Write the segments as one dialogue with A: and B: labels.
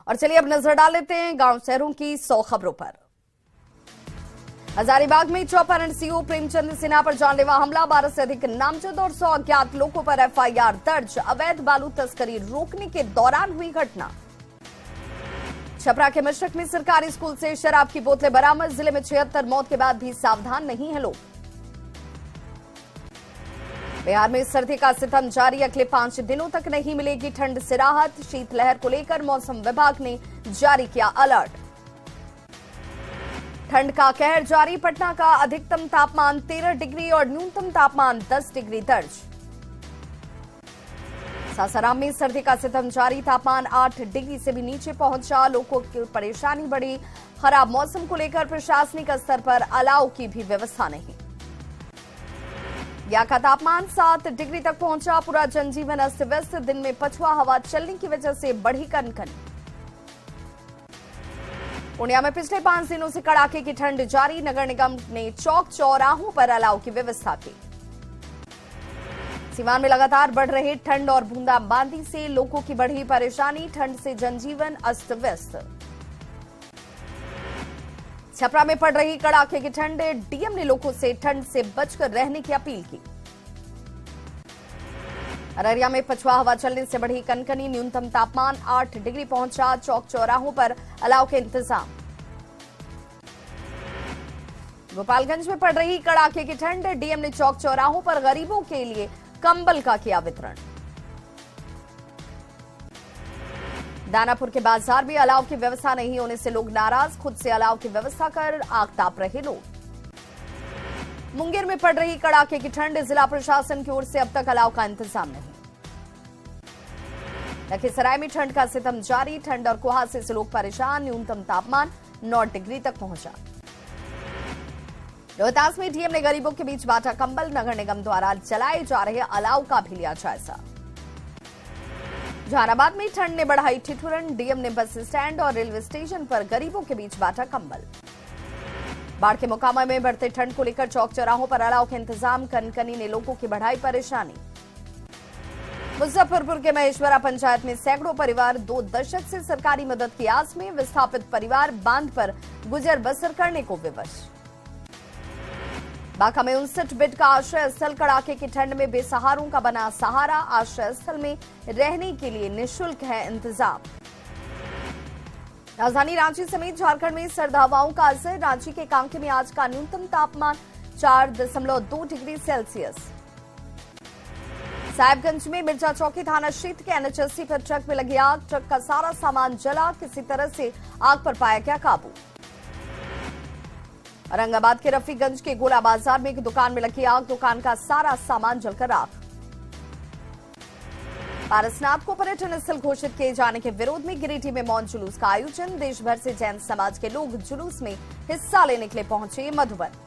A: और चलिए अब नजर डाल लेते हैं गांव शहरों की 100 खबरों पर। हजारीबाग में चौपारण सीओ प्रेमचंद सिन्हा पर जानलेवा हमला, 12 से अधिक नामजद और 100 अज्ञात लोगों पर एफआईआर दर्ज। अवैध बालू तस्करी रोकने के दौरान हुई घटना। छपरा के मशरक में सरकारी स्कूल से शराब की बोतलें बरामद, जिले में 76 मौत के बाद भी सावधान नहीं है लोग। बिहार में सर्दी का सितम जारी, अगले 5 दिनों तक नहीं मिलेगी ठंड से राहत। शीतलहर को लेकर मौसम विभाग ने जारी किया अलर्ट। ठंड का कहर जारी, पटना का अधिकतम तापमान 13 डिग्री और न्यूनतम तापमान 10 डिग्री दर्ज। सासाराम में सर्दी का सितम जारी, तापमान 8 डिग्री से भी नीचे पहुंचा, लोगों की परेशानी बढ़ी। खराब मौसम को लेकर प्रशासनिक स्तर पर अलाव की भी व्यवस्था नहीं। यहां का तापमान 7 डिग्री तक पहुंचा, पूरा जनजीवन अस्त व्यस्त। दिन में पछुआ हवा चलने की वजह से बढ़ी कनकनी। पूर्णिया में पिछले 5 दिनों से कड़ाके की ठंड जारी, नगर निगम ने चौक चौराहों पर अलाव की व्यवस्था की। सीवान में लगातार बढ़ रहे ठंड और बूंदाबांदी से लोगों की बढ़ी परेशानी, ठंड से जनजीवन अस्त व्यस्त। छपरा में पड़ रही कड़ाके की ठंड, डीएम ने लोगों से ठंड से बचकर रहने की अपील की। अररिया में पछुआ हवा चलने से बढ़ी कनकनी, न्यूनतम तापमान 8 डिग्री पहुंचा, चौक चौराहों पर अलाव के इंतजाम। गोपालगंज में पड़ रही कड़ाके की ठंड, डीएम ने चौक चौराहों पर गरीबों के लिए कंबल का किया वितरण। दानापुर के बाजार में अलाव की व्यवस्था नहीं होने से लोग नाराज, खुद से अलाव की व्यवस्था कर आग ताप रहे लोग। मुंगेर में पड़ रही कड़ाके की ठंड, जिला प्रशासन की ओर से अब तक अलाव का इंतजाम नहीं। लखीसराय में ठंड का सितम जारी, ठंड और कुहासे से लोग परेशान, न्यूनतम तापमान 9 डिग्री तक पहुंचा। रोहतास में डीएम ने गरीबों के बीच बांटा कंबल, नगर निगम द्वारा चलाए जा रहे अलाव का भी लिया जायजा। जहानाबाद में ठंड ने बढ़ाई ठिठुरन, डीएम ने बस स्टैंड और रेलवे स्टेशन पर गरीबों के बीच बांटा कंबल। बाढ़ के मोकामा में बढ़ते ठंड को लेकर चौक चौराहों पर अलाव के इंतजाम, कनकनी ने लोगों की बढ़ाई परेशानी। मुजफ्फरपुर के महेश्वरा पंचायत में सैकड़ों परिवार 2 दशक से सरकारी मदद की आस में, विस्थापित परिवार बांध पर गुजर बसर करने को विवश। बांका में 59 बेड का आश्रय स्थल, कड़ाके की ठंड में बेसहारों का बना सहारा, आश्रय स्थल में रहने के लिए निःशुल्क है इंतजाम। राजधानी रांची समेत झारखंड में सर्द हवाओं का असर, रांची के कांके में आज का न्यूनतम तापमान 4.2 डिग्री सेल्सियस। साहिबगंज में मिर्जा चौकी थाना क्षेत्र के NH80 पर ट्रक में लगी आग, ट्रक का सारा सामान जला, किसी तरह से आग पर पाया गया काबू। औरंगाबाद के रफीगंज के गोला बाजार में एक दुकान में लगी आग, दुकान का सारा सामान जलकर राख। पारसनाथ को पर्यटन स्थल घोषित किए जाने के विरोध में गिरिडीह में मौन जुलूस का आयोजन, देश भर से जैन समाज के लोग जुलूस में हिस्सा लेने के लिए पहुंचे मधुबन।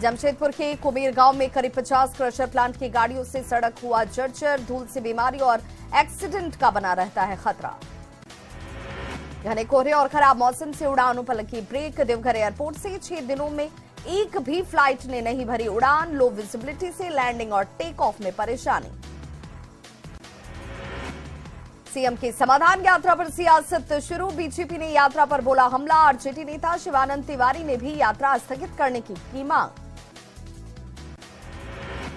A: जमशेदपुर के कुबेर गांव में करीब 50 क्रशर प्लांट की गाड़ियों से सड़क हुआ जर्जर, धूल से बीमारी और एक्सीडेंट का बना रहता है खतरा। घने कोहरे और खराब मौसम से उड़ानों पर लगी ब्रेक, देवघर एयरपोर्ट से 6 दिनों में एक भी फ्लाइट ने नहीं भरी उड़ान, लो विजिबिलिटी से लैंडिंग और टेक ऑफ में परेशानी। सीएम की समाधान यात्रा पर सियासत शुरू, बीजेपी ने यात्रा पर बोला हमला, आरजेडी नेता शिवानंद तिवारी ने भी यात्रा स्थगित करने की मांग।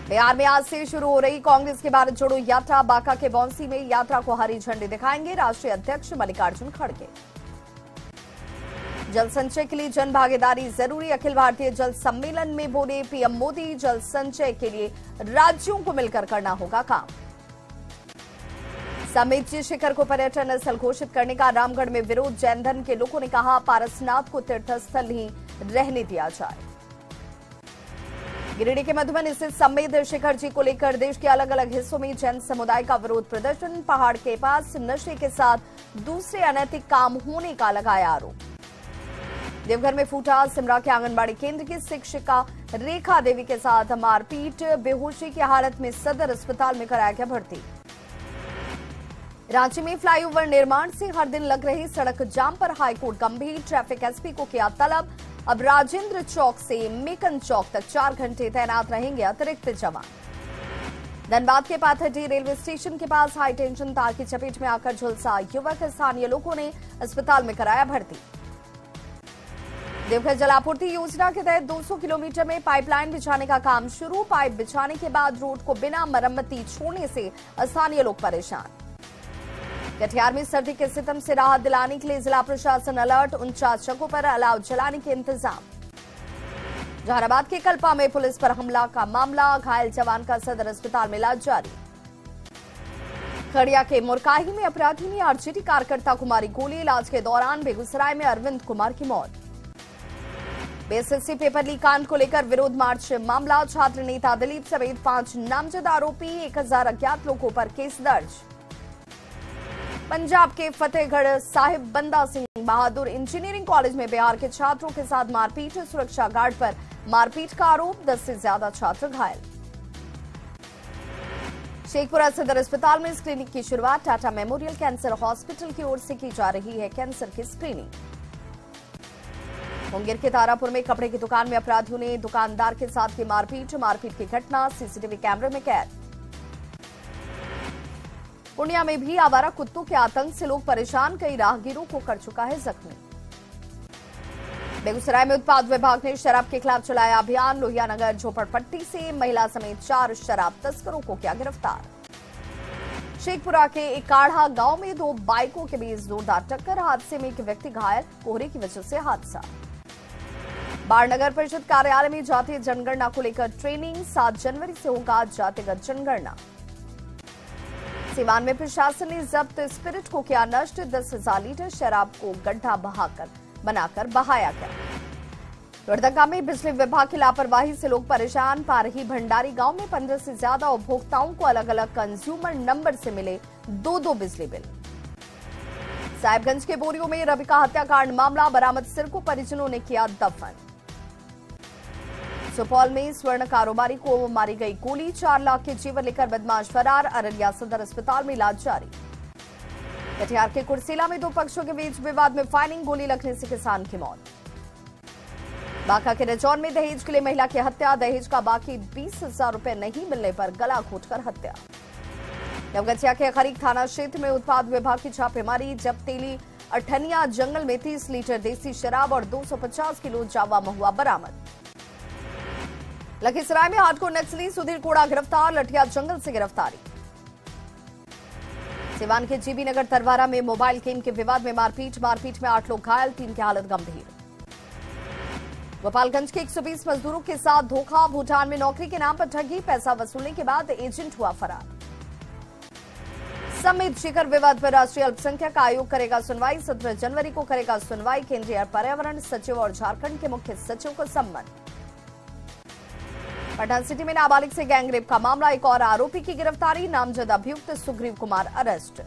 A: बिहार में आज से शुरू हो रही कांग्रेस की भारत जोड़ो यात्रा, बांका के बौंसी में यात्रा को हरी झंडी दिखाएंगे राष्ट्रीय अध्यक्ष मल्लिकार्जुन खड़गे। जल संचय के लिए जन भागीदारी जरूरी, अखिल भारतीय जल सम्मेलन में बोले पीएम मोदी, जल संचय के लिए राज्यों को मिलकर करना होगा काम। समेत शिखर को पर्यटन स्थल घोषित करने का रामगढ़ में विरोध, जैन धर्म के लोगों ने कहा पारसनाथ को तीर्थस्थल ही रहने दिया जाए। गिरिडीह के मधुबन स्थित समेत शिखर जी को लेकर देश के अलग अलग हिस्सों में जैन समुदाय का विरोध प्रदर्शन, पहाड़ के पास नशे के साथ दूसरे अनैतिक काम होने का लगाया आरोप। देवघर में फूटा सिमरा के आंगनबाड़ी केंद्र की शिक्षिका रेखा देवी के साथ मारपीट, बेहोशी की हालत में सदर अस्पताल में कराया गया भर्ती। रांची में फ्लाईओवर निर्माण से हर दिन लग रही सड़क जाम पर हाईकोर्ट गंभीर, ट्रैफिक एसपी को किया तलब, अब राजेंद्र चौक से मेकन चौक तक 4 घंटे तैनात रहेंगे अतिरिक्त जवान। धनबाद के पाथरडी रेलवे स्टेशन के पास हाई टेंशन तार की चपेट में आकर झुलसा युवक, स्थानीय लोगों ने अस्पताल में कराया भर्ती। देवघर जल आपूर्ति योजना के तहत 200 किलोमीटर में पाइपलाइन बिछाने का काम शुरू। पाइप बिछाने के बाद रोड को बिना मरम्मती छोड़ने से स्थानीय लोग परेशान। कटिहार में सर्दी के सितम से राहत दिलाने के लिए जिला प्रशासन अलर्ट, 49 जगहों पर अलाव जलाने के इंतजाम। जहानाबाद के कल्पा में पुलिस पर हमला का मामला, घायल जवान का सदर अस्पताल में इलाज जारी। खड़िया के मुरकाही में अपराधी ने आरजेडी कार्यकर्ता को मारी गोली, इलाज के दौरान बेगूसराय में अरविंद कुमार की मौत। बीएसएससी पेपर लीक कांड को लेकर विरोध मार्च मामला, छात्र नेता दिलीप समेत 5 नामजद आरोपी, 1000 अज्ञात लोगों पर केस दर्ज। पंजाब के फतेहगढ़ साहिब बंदा सिंह बहादुर इंजीनियरिंग कॉलेज में बिहार के छात्रों के साथ मारपीट, सुरक्षा गार्ड पर मारपीट का आरोप, 10 से ज्यादा छात्र घायल। शेखपुरा सदर अस्पताल में स्क्रीनिंग की शुरुआत, टाटा मेमोरियल कैंसर हॉस्पिटल की ओर से की जा रही है कैंसर की स्क्रीनिंग। मुंगेर के तारापुर में कपड़े की दुकान में अपराधियों ने दुकानदार के साथ की मारपीट की घटना सीसीटीवी कैमरे में कैद। पूर्णिया में भी आवारा कुत्तों के आतंक से लोग परेशान, कई राहगीरों को कर चुका है जख्मी। बेगूसराय में उत्पाद विभाग ने शराब के खिलाफ चलाया अभियान, लोहियानगर झोपड़पट्टी से महिला समेत 4 शराब तस्करों को किया गिरफ्तार। शेखपुरा के इकाढ़ा गांव में 2 बाइकों के बीच जोरदार टक्कर, हादसे में एक व्यक्ति घायल, कोहरे की वजह से हादसा। बाढ़ नगर परिषद कार्यालय में जातीय जनगणना को लेकर ट्रेनिंग, 7 जनवरी से होगा जातिगत जनगणना। सीवान में प्रशासन ने जब्त स्पिरिट को किया नष्ट, 10,000 लीटर शराब को गड्ढा बनाकर बहाया गया। लोहरदगा में बिजली विभाग की लापरवाही से लोग परेशान, पारही भंडारी गांव में 15 से ज्यादा उपभोक्ताओं को अलग अलग कंज्यूमर नंबर से मिले 2-2 बिजली बिल। साहिबगंज के बोरियों में रवि का हत्याकांड मामला, बरामद सिर को परिजनों ने किया दफन। सुपौल में स्वर्ण कारोबारी को मारी गई गोली, 4 लाख के जेवर लेकर बदमाश फरार, अररिया सदर अस्पताल में इलाज जारी। कटिहार के कुर्सेला में 2 पक्षों के बीच विवाद में फायरिंग, गोली लगने से किसान की मौत। बांका के रजौन में दहेज के लिए महिला की हत्या, दहेज का बाकी 20,000 रुपए नहीं मिलने पर गला घोंटकर हत्या। नवगछिया के खरीक थाना क्षेत्र में उत्पाद विभाग की छापेमारी, जब तेली अठनिया जंगल में 30 लीटर देसी शराब और 250 किलो जावा महुआ बरामद। लखीसराय में हार्डकोर नक्सली सुधीर कोड़ा गिरफ्तार, लठिया जंगल से गिरफ्तारी। सिवान के जीबी नगर तरवारा में मोबाइल गेम के विवाद में मारपीट में 8 लोग घायल, 3 की हालत गंभीर। गोपालगंज के 120 मजदूरों के साथ धोखा, भूटान में नौकरी के नाम पर ठगी, पैसा वसूलने के बाद एजेंट हुआ फरार। समेत शिखर विवाद पर राष्ट्रीय अल्पसंख्यक आयोग करेगा सुनवाई, 17 जनवरी को करेगा सुनवाई, केंद्रीय पर्यावरण सचिव और झारखंड के मुख्य सचिव को सम्मन। पटना सिटी में नाबालिग से गैंगरेप का मामला, एक और आरोपी की गिरफ्तारी, नामजद अभियुक्त सुग्रीव कुमार अरेस्ट।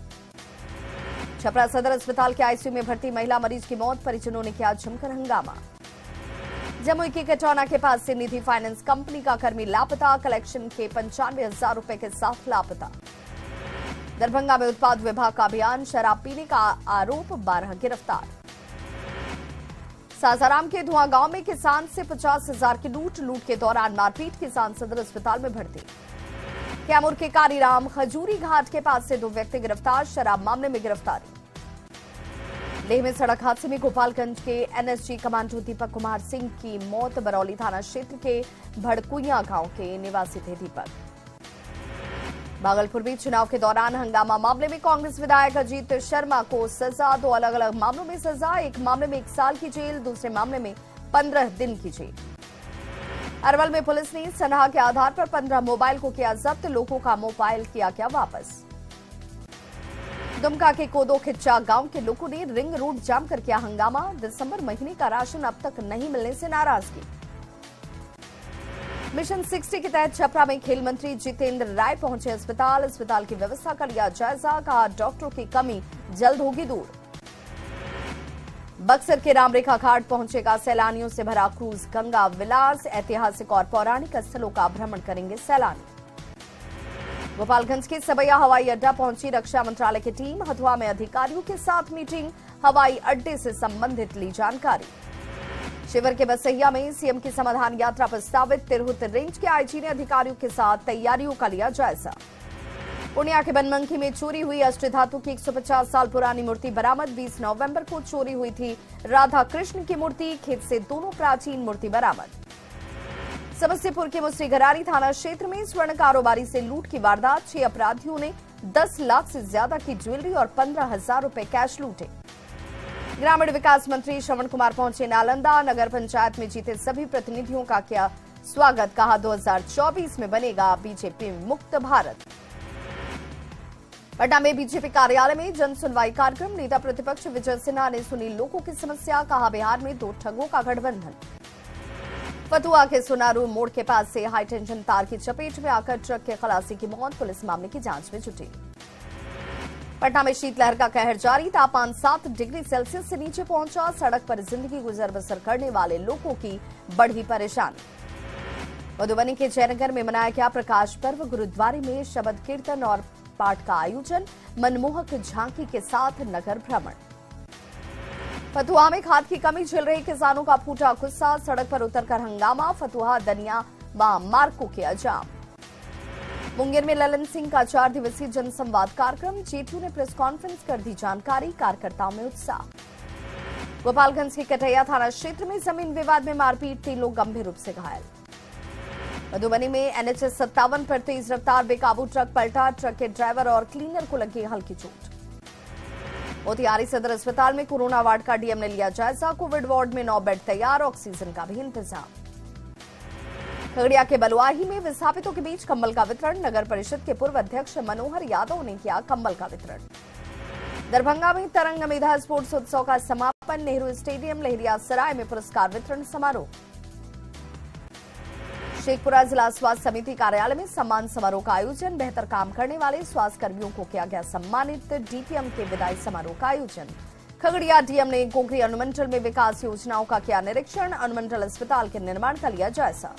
A: छपरा सदर अस्पताल के आईसीयू में भर्ती महिला मरीज की मौत, परिजनों ने किया जमकर हंगामा। जमुई के कटौना के पास से निधि फाइनेंस कंपनी का कर्मी लापता, कलेक्शन के 95,000 रुपए के साथ लापता। दरभंगा में उत्पाद विभाग का अभियान, शराब पीने का आरोप, 12 गिरफ्तार। सासाराम के धुआं गांव में किसान से 50,000 की लूट के दौरान मारपीट, किसान सदर अस्पताल में भर्ती। कैमूर के कारीराम खजूरी घाट के पास से 2 व्यक्ति गिरफ्तार, शराब मामले में गिरफ्तारी। लेह में सड़क हादसे में गोपालगंज के एनएसजी कमांडो दीपक कुमार सिंह की मौत, बरौली थाना क्षेत्र के भड़कुइया गांव के निवासी थे दीपक। भागलपुर में चुनाव के दौरान हंगामा मामले में कांग्रेस विधायक अजीत शर्मा को सजा, 2 अलग अलग मामलों में सजा, एक मामले में 1 साल की जेल, दूसरे मामले में 15 दिन की जेल। अरवल में पुलिस ने सनहा के आधार पर 15 मोबाइल को किया जब्त, लोगों का मोबाइल किया गया वापस। दुमका के कोदो खिच्चा गांव के लोगों ने रिंग रोड जाम कर किया हंगामा, दिसंबर महीने का राशन अब तक नहीं मिलने से नाराजगी। मिशन 60 के तहत छपरा में खेल मंत्री जितेंद्र राय पहुंचे अस्पताल की व्यवस्था का लिया जायजा, कहा डॉक्टरों की कमी जल्द होगी दूर। बक्सर के रामरेखा घाट पहुंचेगा सैलानियों से भरा क्रूज गंगा विलास, ऐतिहासिक और पौराणिक स्थलों का भ्रमण करेंगे सैलानी। गोपालगंज के सबैया हवाई अड्डा पहुंची रक्षा मंत्रालय की टीम, हथुआ में अधिकारियों के साथ मीटिंग, हवाई अड्डे से संबंधित ली जानकारी। शिविर के बसैया में सीएम की समाधान यात्रा प्रस्तावित। तिरहुत रेंज के आईजी ने अधिकारियों के साथ तैयारियों का लिया जायजा। पूर्णिया के बनमनखी में चोरी हुई अष्टधातु की 150 साल पुरानी मूर्ति बरामद। 20 नवंबर को चोरी हुई थी राधा कृष्ण की मूर्ति। खेत से दोनों प्राचीन मूर्ति बरामद। समस्तीपुर के मुसरीघरारी थाना क्षेत्र में स्वर्ण कारोबारी से लूट की वारदात। 6 अपराधियों ने 10 लाख से ज्यादा की ज्वेलरी और 15,000 रुपए कैश लूटे। ग्रामीण विकास मंत्री श्रवण कुमार पहुंचे नालंदा। नगर पंचायत में जीते सभी प्रतिनिधियों का किया स्वागत। कहा 2024 में बनेगा बीजेपी मुक्त भारत। पटना में बीजेपी कार्यालय में जन सुनवाई कार्यक्रम। नेता प्रतिपक्ष विजय सिन्हा ने सुनी लोगों की समस्या। कहा बिहार में 2 ठगों का गठबंधन। फतुहा के सोनारू मोड़ के पास से हाईटेंशन तार की चपेट में आकर ट्रक के खलासी की मौत। पुलिस मामले की जांच में जुटी। पटना में शीतलहर का कहर जारी। तापमान 7 डिग्री सेल्सियस से नीचे पहुंचा। सड़क पर जिंदगी गुजर बसर करने वाले लोगों की बढ़ी परेशानी। मधुबनी के जयनगर में मनाया गया प्रकाश पर्व। गुरुद्वारे में शबद कीर्तन और पाठ का आयोजन। मनमोहक झांकी के साथ नगर भ्रमण। फतुहा में खाद की कमी झेल रहे किसानों का फूटा गुस्सा। सड़क पर उतरकर हंगामा। फतुहा दनिया मार्ग को किया जाम। मुंगेर में ललन सिंह का 4 दिवसीय जनसंवाद कार्यक्रम। जेटू ने प्रेस कॉन्फ्रेंस कर दी जानकारी। कार्यकर्ताओं में उत्साह। गोपालगंज के कटैया थाना क्षेत्र में जमीन विवाद में मारपीट। 3 लोग गंभीर रूप से घायल। मधुबनी में एनएच 57 पर तेज रफ्तार बेकाबू ट्रक पलटा। ट्रक के ड्राइवर और क्लीनर को लगी हल्की चोट। मोतिहारी सदर अस्पताल में कोरोना वार्ड का डीएम ने लिया जायजा। कोविड वार्ड में 9 बेड तैयार। ऑक्सीजन का भी इंतजाम। खगड़िया के बलुआही में विस्थापितों के बीच कंबल का वितरण। नगर परिषद के पूर्व अध्यक्ष मनोहर यादव ने किया कंबल का वितरण। दरभंगा में तरंग मेधा स्पोर्ट्स उत्सव का समापन। नेहरू स्टेडियम लहरिया सराय में पुरस्कार वितरण समारोह। शेखपुरा जिला स्वास्थ्य समिति कार्यालय में सम्मान समारोह का आयोजन। बेहतर काम करने वाले स्वास्थ्य कर्मियों को किया गया सम्मानित। डीपीएम के विदाई समारोह का आयोजन। खगड़िया डीएम ने गोगरी अनुमंडल में विकास योजनाओं का किया निरीक्षण। अनुमंडल अस्पताल के निर्माण का लिया जायजा।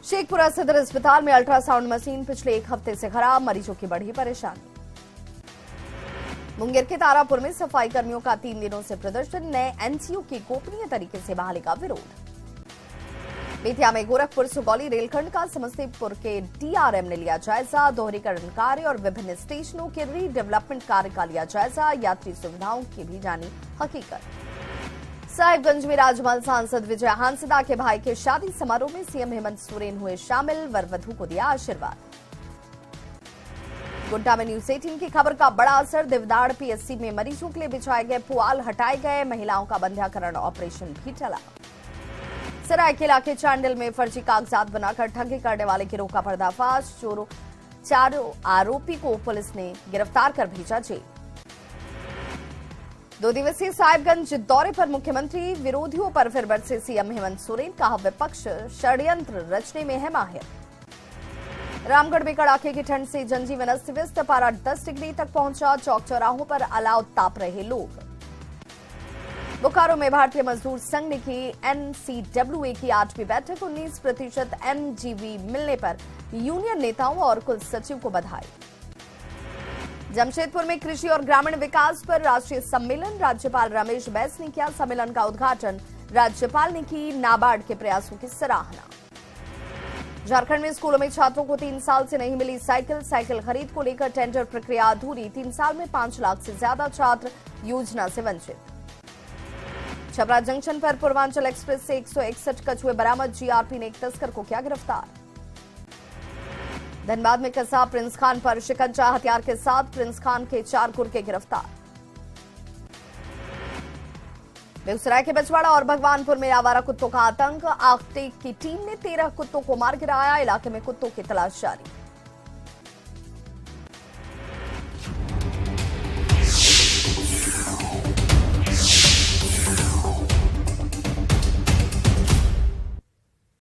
A: शेखपुरा सदर अस्पताल में अल्ट्रासाउंड मशीन पिछले 1 हफ्ते से खराब। मरीजों की बढ़ी परेशानी। मुंगेर के तारापुर में सफाई कर्मियों का 3 दिनों से प्रदर्शन। नए एनसीओ की गोपनीय तरीके से बहाली का विरोध। बेतिया में गोरखपुर सुगौली रेलखंड का समस्तीपुर के डीआरएम ने लिया जायजा। दोहरीकरण कार्य और विभिन्न स्टेशनों के रीडेवलपमेंट कार्य का लिया जायजा। यात्री सुविधाओं की भी जानी हकीकत। साहिबगंज में राजमहल सांसद विजय हांसदा के भाई के शादी समारोह में सीएम हेमंत सोरेन हुए शामिल। वर वधू को दिया आशीर्वाद। गोड्डा में न्यूज 18 की खबर का बड़ा असर। देवदाड़ पीएससी में मरीजों के लिए बिछाए गए पुआल हटाए गए। महिलाओं का बंध्याकरण ऑपरेशन भी टला। सरायकेला के चांडिल में फर्जी कागजात बनाकर ठगी करने वाले गिरोह का पर्दाफाश। 4 आरोपी को पुलिस ने गिरफ्तार कर भेजा जेल। 2 दिवसीय साहिबगंज दौरे पर मुख्यमंत्री। विरोधियों पर फिर बरसे सीएम हेमंत सोरेन। कहा विपक्ष षड्यंत्र रचने में है माहिर। रामगढ़ में कड़ाके की ठंड से जनजीवन अस्त व्यस्त। पारा 10 डिग्री तक पहुंचा। चौक चौराहों पर अलाव ताप रहे लोग। बोकारो में भारतीय मजदूर संघ ने की एनसीडब्ल्यूए की 8वीं बैठक। 19% एमजीवी मिलने पर यूनियन नेताओं और कुल सचिव को बधाई। जमशेदपुर में कृषि और ग्रामीण विकास पर राष्ट्रीय सम्मेलन। राज्यपाल रमेश बैस ने किया सम्मेलन का उद्घाटन। राज्यपाल ने की नाबार्ड के प्रयासों की सराहना। झारखंड में स्कूलों में छात्रों को 3 साल से नहीं मिली साइकिल। साइकिल खरीद को लेकर टेंडर प्रक्रिया अधूरी। 3 साल में 5 लाख से ज्यादा छात्र योजना से वंचित। छपरा जंक्शन पर पूर्वांचल एक्सप्रेस से 161 कछुए बरामद। जीआरपी ने एक तस्कर को किया गिरफ्तार। धनबाद में कसाब प्रिंस खान पर शिकंजा। हथियार के साथ प्रिंस खान के 4 गुर्गे गिरफ्तार। बेगूसराय के बछवाड़ा और भगवानपुर में आवारा कुत्तों का आतंक। आखटे की टीम ने 13 कुत्तों को मार गिराया। इलाके में कुत्तों की तलाश जारी।